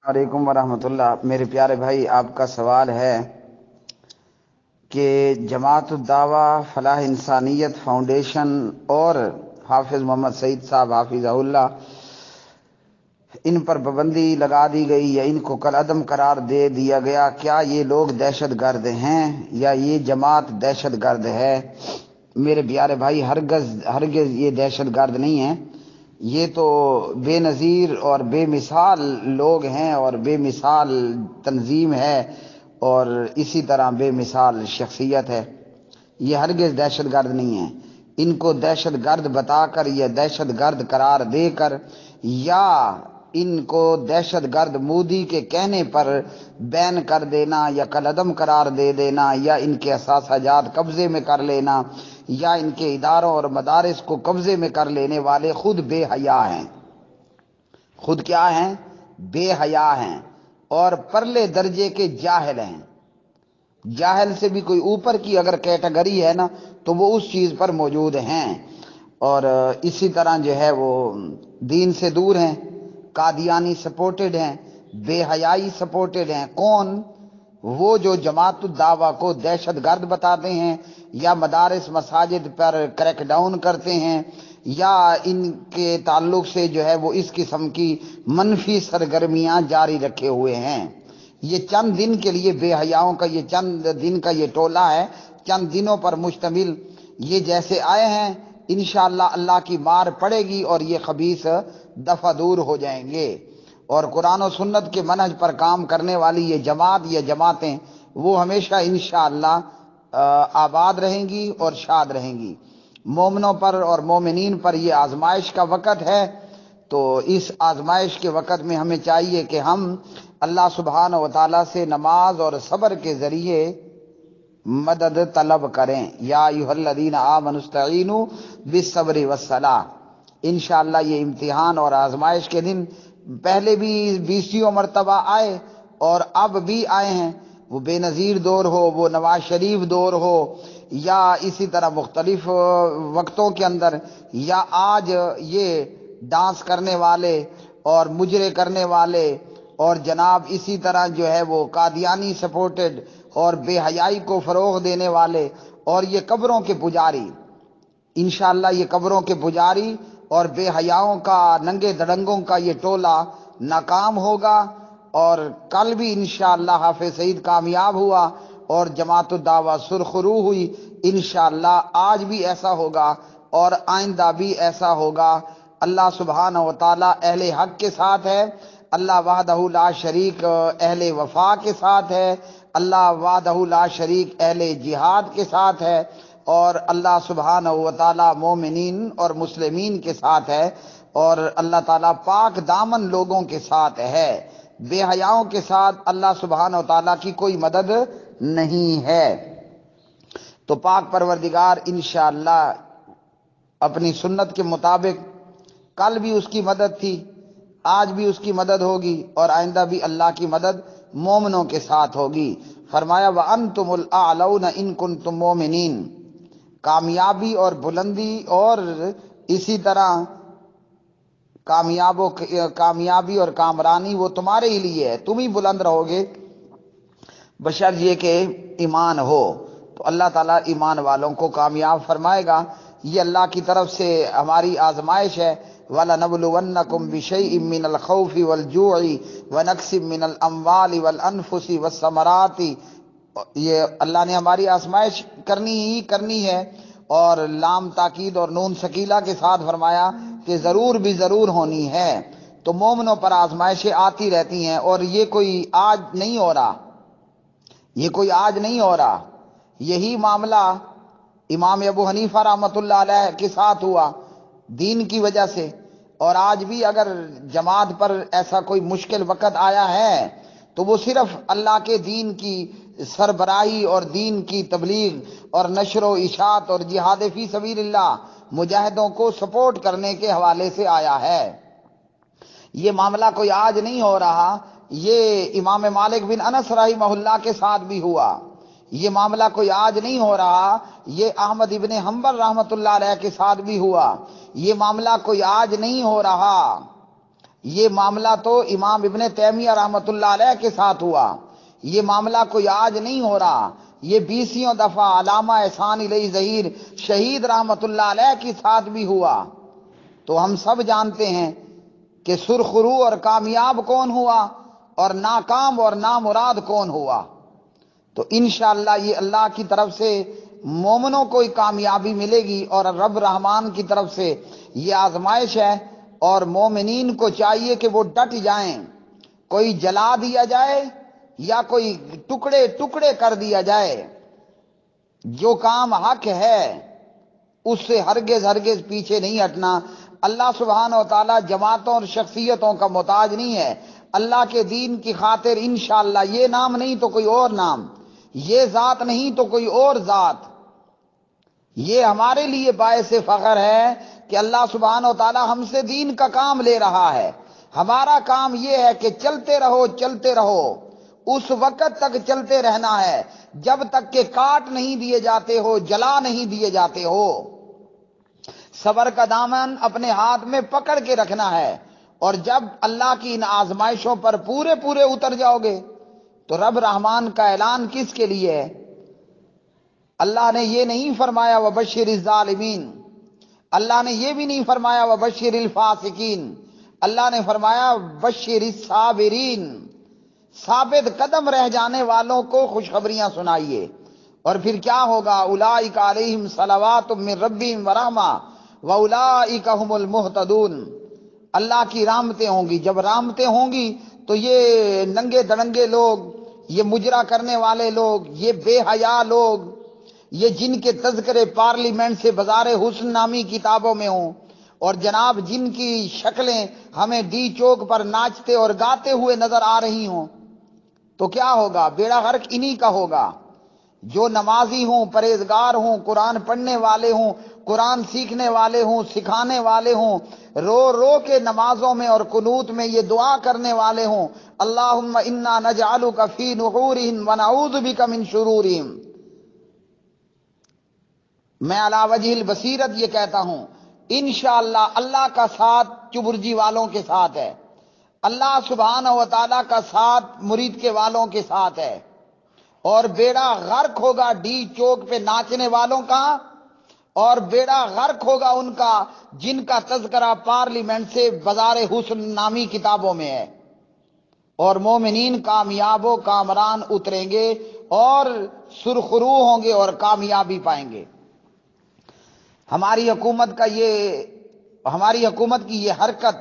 وعلیکم ورحمۃ اللہ۔ میرے پیارے بھائی، آپ کا سوال ہے کہ جماعت الدعوہ فلاح انسانیت فاؤنڈیشن اور حافظ محمد سعید صاحب حافظہ اللہ، ان پر پابندی لگا دی گئی یا ان کو کالعدم قرار دے دیا گیا، کیا یہ لوگ دہشت گرد ہیں یا یہ جماعت دہشت گرد ہے؟ میرے پیارے بھائی، ہرگز ہرگز یہ دہشت گرد نہیں ہیں۔ یہ تو بے نظیر اور بے مثال لوگ ہیں اور بے مثال تنظیم ہے اور اسی طرح بے مثال شخصیت ہے۔ یہ ہرگز دہشت گرد نہیں ہیں۔ ان کو دہشت گرد بتا کر یا دہشت گرد قرار دے کر یا ان کو دہشت گرد مودی کے کہنے پر بین کر دینا یا کالعدم قرار دے دینا یا ان کے اثاثہ جات قبضے میں کر لینا یا ان کے اداروں اور مدارس کو قبضے میں کر لینے والے خود بے حیا ہیں۔ خود کیا ہیں؟ بے حیا ہیں اور پرلے درجے کے جاہل ہیں۔ جاہل سے بھی کوئی اوپر کی اگر کیٹیگری ہے نا تو وہ اس چیز پر موجود ہیں۔ اور اسی طرح جو ہے وہ دین سے دور ہیں، قادیانی سپورٹڈ ہیں، بے حیائی سپورٹڈ ہیں۔ کون؟ وہ جو جماعت الدعوہ کو دہشت گرد بتاتے ہیں یا مدارس مساجد پر کریک ڈاؤن کرتے ہیں یا ان کے تعلق سے جو ہے وہ اس قسم کی منفی سرگرمیاں جاری رکھے ہوئے ہیں۔ یہ چند دن کے لیے بے حیاؤں کا یہ چند دن کا یہ ٹولہ ہے، چند دنوں پر مشتمل۔ یہ جیسے آئے ہیں انشاءاللہ اللہ کی مار پڑے گی اور یہ خبیث دفع دور ہو جائیں گے، اور قرآن و سنت کے منہج پر کام کرنے والی یہ جماعت یا جماعتیں وہ ہمیشہ انشاءاللہ آباد رہیں گی اور شاد رہیں گی۔ مومنوں پر اور مومنین پر یہ آزمائش کا وقت ہے، تو اس آزمائش کے وقت میں ہمیں چاہیے کہ ہم اللہ سبحانہ و تعالیٰ سے نماز اور صبر کے ذریعے مدد طلب کریں۔ یا ایھا الذین آمنوا استعینوا بالصبر والصلاۃ۔ انشاءاللہ یہ امتحان اور آزمائش کے دن پہلے بھی بیسیوں مرتبہ آئے اور اب بھی آئے ہیں۔ وہ بے نظیر دور ہو، وہ نواز شریف دور ہو، یا اسی طرح مختلف وقتوں کے اندر، یا آج یہ ڈانس کرنے والے اور مجرے کرنے والے اور جناب اسی طرح جو ہے وہ قادیانی سپورٹڈ اور بے حیائی کو فروغ دینے والے اور یہ قبروں کے پجاری۔ انشاءاللہ یہ قبروں کے پجاری اور بے حیاؤں کا ننگے دڑنگوں کا یہ ٹولہ ناکام ہوگا، اور کل بھی انشاءاللہ حافظ سعید کامیاب ہوا اور جماعت الدعوہ سرخرو ہوئی۔ انشاءاللہ آج بھی ایسا ہوگا اور آئندہ بھی ایسا ہوگا۔ اللہ سبحانہ و تعالی اہل حق کے ساتھ ہے، اللہ وحدہ لا شریک اہل وفا کے ساتھ ہے، اللہ وحدہ لا شریک اہل جہاد کے ساتھ ہے، اور اللہ سبحانہ و تعالی مومنین اور مسلمین کے ساتھ ہے، اور اللہ تعالیٰ پاک دامن لوگوں کے ساتھ ہے۔ بے حیاؤں کے ساتھ اللہ سبحانہ و تعالیٰ کی کوئی مدد نہیں ہے۔ تو پاک پروردگار انشاءاللہ اپنی سنت کے مطابق کل بھی اس کی مدد تھی، آج بھی اس کی مدد ہوگی اور آئندہ بھی اللہ کی مدد مومنوں کے ساتھ ہوگی۔ فرمایا وَأَنْتُمُ الْأَعْلَوْنَ إِن كُنتُم مُؤْمِنِينَ۔ کامیابی اور بلندی اور اسی طرح کامیابی اور کامرانی وہ تمہارے ہی لیے ہے، تم ہی بلند رہو گے بشرط یہ کہ ایمان ہو۔ تو اللہ تعالیٰ ایمان والوں کو کامیاب فرمائے گا۔ یہ اللہ کی طرف سے ہماری آزمائش ہے۔ وَلَنَبْلُوَنَّكُمْ بِشَيْءٍ مِّنَ الْخَوْفِ وَالْجُوعِ وَنَقْصٍ مِّنَ الْأَمْوَالِ وَالْأَنفُسِ وَالثَّمَرَاتِ۔ یہ اللہ نے ہماری آزمائش کرنی ہے، اور لام تاکید اور نون ثقیلہ کے ساتھ فرمایا کہ ضرور بھی ضرور ہونی ہے۔ تو مومنوں پر آزمائشیں آتی رہتی ہیں، اور یہ کوئی آج نہیں ہو رہا، یہ کوئی آج نہیں ہو رہا۔ یہی معاملہ امام ابو حنیفہ رحمۃ اللہ علیہ کے ساتھ ہوا دین کی وجہ سے، اور آج بھی اگر جماعت پر ایسا کوئی مشکل وقت آیا ہے تو وہ صرف اللہ کے دین کی سربراہی اور دین کی تبلیغ اور نشر و اشاعت اور جہاد فی سبیل اللہ مجاہدوں کو سپورٹ کرنے کے حوالے سے آیا ہے۔ یہ معاملہ کوئی آج نہیں ہو رہا، یہ امام مالک بن انس رحمہ اللہ کے ساتھ بھی ہوا۔ یہ معاملہ کوئی آج نہیں ہو رہا، یہ احمد ابن حنبل رحمۃ اللہ علیہ کے ساتھ بھی ہوا۔ یہ معاملہ کوئی آج نہیں ہو رہا، یہ معاملہ تو امام ابن تیمیہ رحمۃ اللہ علیہ کے ساتھ ہوا، یہ معاملہ کوئی آج نہیں ہو رہا، یہ 20 دفعہ علامہ احسان علیہ ظہیر شہید رحمۃ اللہ علیہ کے ساتھ بھی ہوا۔ تو ہم سب جانتے ہیں کہ سرخرو اور کامیاب کون ہوا اور ناکام اور نامراد کون ہوا۔ تو انشاءاللہ یہ اللہ کی طرف سے مومنوں کو کامیابی ملے گی، اور رب رحمان کی طرف سے یہ آزمائش ہے، اور مومنین کو چاہیے کہ وہ ڈٹ جائیں، کوئی جلا دیا جائے یا کوئی ٹکڑے ٹکڑے کر دیا جائے، جو کام حق ہے اس سے ہرگز ہرگز پیچھے نہیں ہٹنا۔ اللہ سبحانہ و تعالی جماعتوں اور شخصیتوں کا محتاج نہیں ہے، اللہ کے دین کی خاطر انشاءاللہ یہ نام نہیں تو کوئی اور نام، یہ ذات نہیں تو کوئی اور ذات، یہ ہمارے لیے باعث فخر ہے کہ اللہ سبحانہ و تعالی ہم سے دین کا کام لے رہا ہے۔ ہمارا کام یہ ہے کہ چلتے رہو چلتے رہو، اس وقت تک چلتے رہنا ہے جب تک کہ کاٹ نہیں دیے جاتے ہو، جلا نہیں دیے جاتے ہو۔ صبر کا دامن اپنے ہاتھ میں پکڑ کے رکھنا ہے، اور جب اللہ کی ان آزمائشوں پر پورے پورے اتر جاؤ گے تو رب رحمان کا اعلان کس کے لیے ہے؟ اللہ نے یہ نہیں فرمایا وبشر الظالمین، اللہ نے یہ بھی نہیں فرمایا وبشر الفاسقین، اللہ نے فرمایا بشر الصابرین، ثابت قدم رہ جانے والوں کو خوشخبریاں سنائیے۔ اور پھر کیا ہوگا؟ اولئک علیہم صلوات من ربہم ورحمہ واولئک هم المہتدون، اللہ کی رحمتیں ہوں گی۔ جب رحمتیں ہوں گی تو یہ ننگے دڑنگے لوگ، یہ مجرا کرنے والے لوگ، یہ بے حیا لوگ، یہ جن کے تذکرے پارلیمنٹ سے بازار حسن نامی کتابوں میں ہوں، اور جناب جن کی شکلیں ہمیں ڈی چوک پر ناچتے اور گاتے ہوئے نظر آ رہی ہوں، تو کیا ہوگا؟ بیڑا غرق انہی کا ہوگا۔ جو نمازی ہوں، پرہیزگار ہوں، قرآن پڑھنے والے ہوں، قرآن سیکھنے والے ہوں، سکھانے والے ہوں، رو رو کے نمازوں میں اور قنوت میں یہ دعا کرنے والے ہوں، اللہم انا نجعلک فی نحورہم ونعوذ بک من شرورہم۔ میں علی وجہ البصیرت یہ کہتا ہوں، انشاءاللہ اللہ کا ساتھ چبرجی والوں کے ساتھ ہے، اللہ سبحانہ و تعالیٰ کا ساتھ مرید کے والوں کے ساتھ ہے، اور بیڑا غرق ہوگا ڈی چوک پہ ناچنے والوں کا، اور بیڑا غرق ہوگا ان کا جن کا تذکرہ پارلیمنٹ سے بازار حسن نامی کتابوں میں ہے، اور مومنین کامیاب و کامران اتریں گے اور سرخرو ہوں گے اور کامیابی پائیں گے۔ ہماری حکومت کی یہ حرکت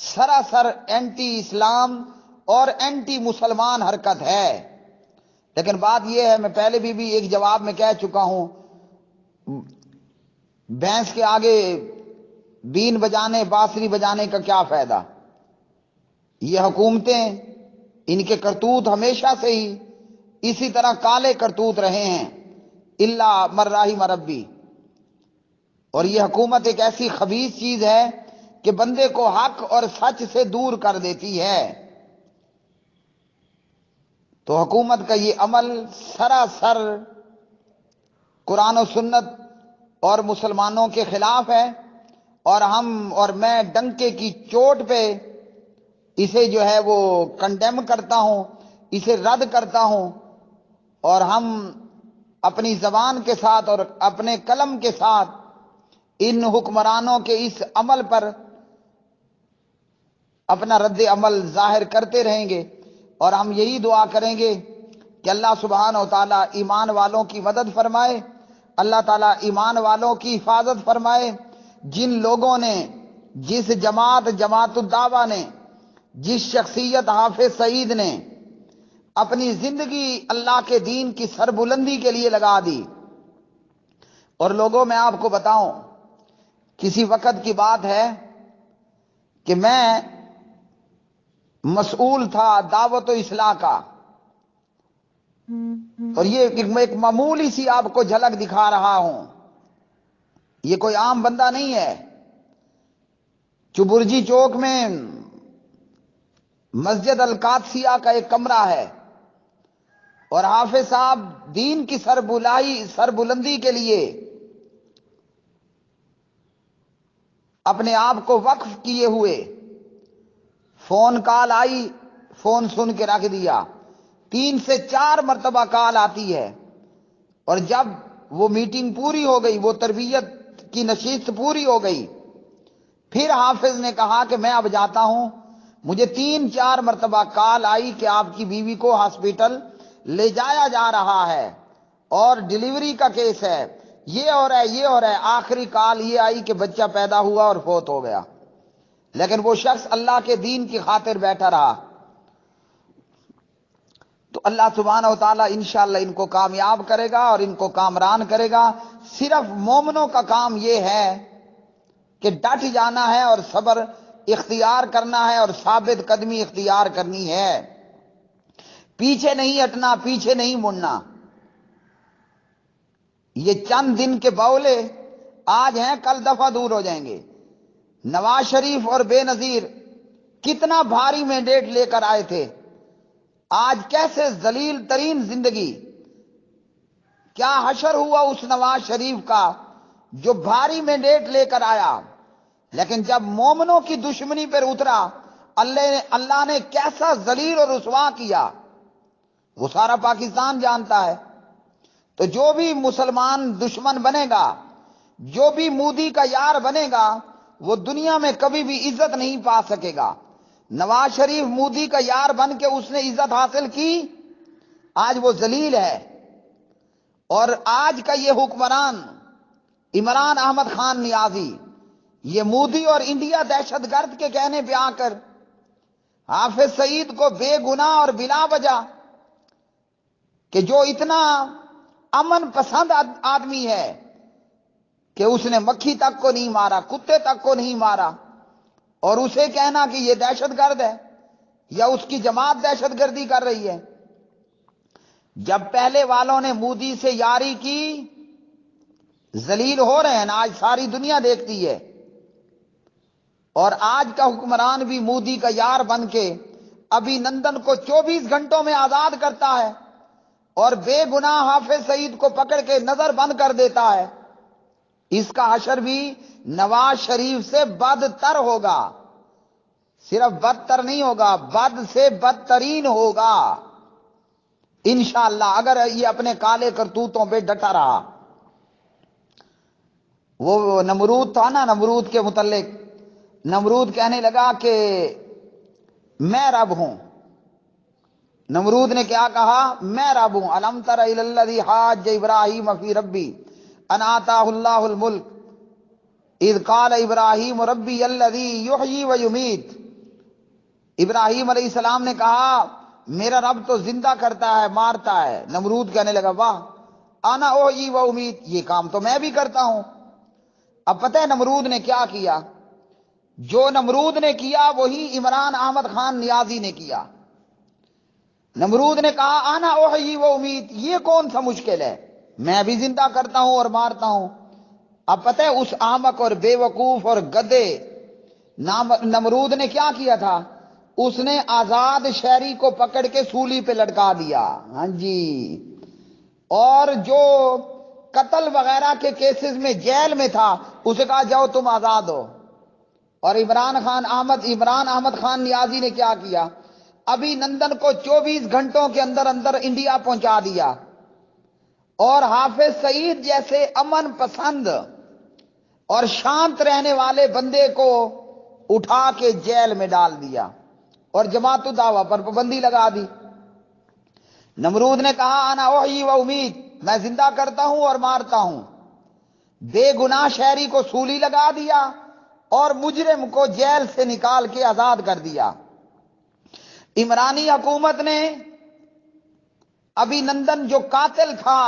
سراسر اینٹی اسلام اور اینٹی مسلمان حرکت ہے۔ لیکن بات یہ ہے، میں پہلے بھی ایک جواب میں کہہ چکا ہوں، بھینس کے آگے بین بجانے بانسری بجانے کا کیا فائدہ؟ یہ حکومتیں، ان کے کرتوت ہمیشہ سے ہی اسی طرح کالے کرتوت رہے ہیں، الا من رحم ربی۔ اور یہ حکومت ایک ایسی خبیث چیز ہے کہ بندے کو حق اور سچ سے دور کر دیتی ہے۔ تو حکومت کا یہ عمل سراسر قرآن و سنت اور مسلمانوں کے خلاف ہے، اور میں ڈنکے کی چوٹ پہ اسے جو ہے وہ کنڈیم کرتا ہوں، اسے رد کرتا ہوں، اور ہم اپنی زبان کے ساتھ اور اپنے قلم کے ساتھ ان حکمرانوں کے اس عمل پر اپنا رد عمل ظاہر کرتے رہیں گے، اور ہم یہی دعا کریں گے کہ اللہ سبحانہ و تعالیٰ ایمان والوں کی مدد فرمائے، اللہ تعالیٰ ایمان والوں کی حفاظت فرمائے۔ جن لوگوں نے، جس جماعت الدعوہ نے، جس شخصیت حافظ سعید نے اپنی زندگی اللہ کے دین کی سربلندی کے لیے لگا دی، اور لوگوں میں آپ کو بتاؤں، کسی وقت کی بات ہے کہ میں مسئول تھا دعوت و اصلاح کا، اور یہ ایک معمولی سی آپ کو جھلک دکھا رہا ہوں، یہ کوئی عام بندہ نہیں ہے۔ چبرجی چوک میں مسجد القادسیہ کا ایک کمرہ ہے، اور حافظ صاحب دین کی سربلندی کے لیے اپنے آپ کو وقف کیے ہوئے فون کال آئی، فون سن کے رکھ دیا، 3 سے 4 مرتبہ کال آتی ہے، اور جب وہ میٹنگ پوری ہو گئی، وہ تربیت کی نشست پوری ہو گئی، پھر حافظ نے کہا کہ میں اب جاتا ہوں، مجھے 3-4 مرتبہ کال آئی کہ آپ کی بیوی کو ہاسپٹل لے جایا جا رہا ہے اور ڈیلیوری کا کیس ہے، یہ ہو رہا ہے، یہ ہو رہا ہے۔ آخری کال یہ آئی کہ بچہ پیدا ہوا اور فوت ہو گیا، لیکن وہ شخص اللہ کے دین کی خاطر بیٹھا رہا۔ تو اللہ سبحانہ و تعالیٰ انشاءاللہ ان کو کامیاب کرے گا اور ان کو کامران کرے گا۔ صرف مومنوں کا کام یہ ہے کہ ڈٹ جانا ہے اور صبر اختیار کرنا ہے اور ثابت قدمی اختیار کرنی ہے، پیچھے نہیں ہٹنا، پیچھے نہیں مڑنا۔ یہ چند دن کے بولے آج ہیں، کل دفعہ دور ہو جائیں گے۔ نواز شریف اور بے نظیر کتنا بھاری مینڈیٹ لے کر آئے تھے، آج کیسے ذلیل ترین زندگی۔ کیا حشر ہوا اس نواز شریف کا جو بھاری مینڈیٹ لے کر آیا، لیکن جب مومنوں کی دشمنی پر اترا، اللہ نے کیسا ذلیل اور رسوا کیا، وہ سارا پاکستان جانتا ہے۔ تو جو بھی مسلمان دشمن بنے گا، جو بھی مودی کا یار بنے گا، وہ دنیا میں کبھی بھی عزت نہیں پا سکے گا۔ نواز شریف مودی کا یار بن کے اس نے عزت حاصل کی، آج وہ ذلیل ہے۔ اور آج کا یہ حکمران عمران احمد خان نیازی، یہ مودی اور انڈیا دہشت گرد کے کہنے پہ آ کر حافظ سعید کو بے گناہ اور بلا وجہ، کہ جو اتنا امن پسند آدمی ہے کہ اس نے مکھی تک کو نہیں مارا، کتے تک کو نہیں مارا، اور اسے کہنا کہ یہ دہشت گرد ہے یا اس کی جماعت دہشت گردی کر رہی ہے۔ جب پہلے والوں نے مودی سے یاری کی، ذلیل ہو رہے ہیں، آج ساری دنیا دیکھتی ہے۔ اور آج کا حکمران بھی مودی کا یار بن کے ابھی نندن کو 24 گھنٹوں میں آزاد کرتا ہے اور بے گناہ حافظ سعید کو پکڑ کے نظر بند کر دیتا ہے۔ اس کا حشر بھی نواز شریف سے بدتر ہوگا، صرف بدتر نہیں ہوگا، بد سے بدترین ہوگا انشاءاللہ، اگر یہ اپنے کالے کرتوتوں پہ ڈٹا رہا۔ وہ نمرود تھا نا، نمرود کے متعلق نمرود کہنے لگا کہ میں رب ہوں۔ نمرود نے کیا کہا؟ میں رب ہوں۔ الم تر الی الذی حاج ابراہیم فی ربی ان آتاہ اللہ الملک اذ قال ابراہیم ربی الذی یحیی و یمیت۔ ابراہیم علیہ السلام نے کہا میرا رب تو زندہ کرتا ہے، مارتا ہے۔ نمرود کہنے لگا واہ، انا احیی و امیت، یہ کام تو میں بھی کرتا ہوں۔ اب پتہ ہے نمرود نے کیا کیا؟ جو نمرود نے کیا وہی عمران احمد خان نیازی نے کیا۔ نمرود نے کہا انا احیی و امیت، یہ کون سا مشکل ہے، میں بھی زندہ کرتا ہوں اور مارتا ہوں۔ اب پتہ ہے اس احمق اور بے وقوف اور گدے نمرود نے کیا کیا تھا؟ اس نے آزاد شہری کو پکڑ کے سولی پہ لٹکا دیا، ہاں جی، اور جو قتل وغیرہ کے کیسز میں جیل میں تھا اسے کہا جاؤ تم آزاد ہو۔ اور عمران احمد خان نیازی نے کیا کیا؟ ابھی نندن کو 24 گھنٹوں کے اندر اندر انڈیا پہنچا دیا، اور حافظ سعید جیسے امن پسند اور شانت رہنے والے بندے کو اٹھا کے جیل میں ڈال دیا اور جماعت الدعوہ پر پابندی لگا دی۔ نمرود نے کہا انا احیی و امیت، میں زندہ کرتا ہوں اور مارتا ہوں۔ بے گناہ شہری کو سولی لگا دیا اور مجرم کو جیل سے نکال کے آزاد کر دیا۔ عمرانی حکومت نے ابھی نندن جو قاتل تھا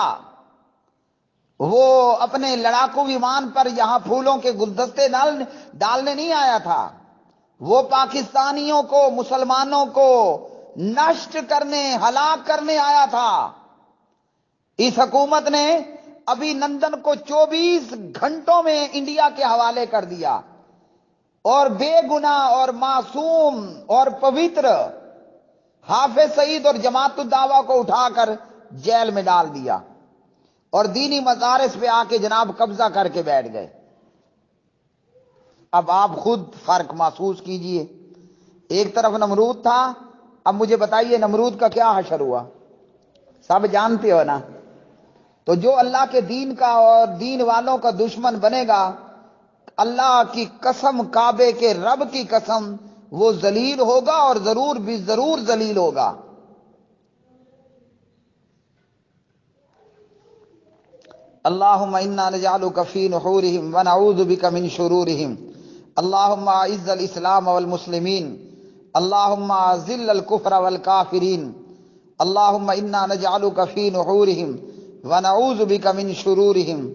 وہ اپنے لڑاکو ومان پر یہاں پھولوں کے گلدستے ڈالنے نہیں آیا تھا، وہ پاکستانیوں کو، مسلمانوں کو نشٹ کرنے، ہلاک کرنے آیا تھا۔ اس حکومت نے ابھی نندن کو 24 گھنٹوں میں انڈیا کے حوالے کر دیا اور بے گناہ اور معصوم اور پوتر حافظ سعید اور جماعت الدعوہ کو اٹھا کر جیل میں ڈال دیا اور دینی مدارس پہ آ کے جناب قبضہ کر کے بیٹھ گئے۔ اب آپ خود فرق محسوس کیجئے، ایک طرف نمرود تھا، اب مجھے بتائیے نمرود کا کیا حشر ہوا؟ سب جانتے ہو نا۔ تو جو اللہ کے دین کا اور دین والوں کا دشمن بنے گا، اللہ کی قسم، کعبے کے رب کی قسم، وہ ذلیل ہوگا اور ضرور بھی ضرور ذلیل ہوگا۔ اللہم انا نجعلک فی نحورہم ونعوذ بک من شرورہم، اللہم اعز الاسلام والمسلمین، اللہم اذل الکفر والکافرین، اللہم انا نجعلک فی نحورہم ونعوذ بک من شرورہم۔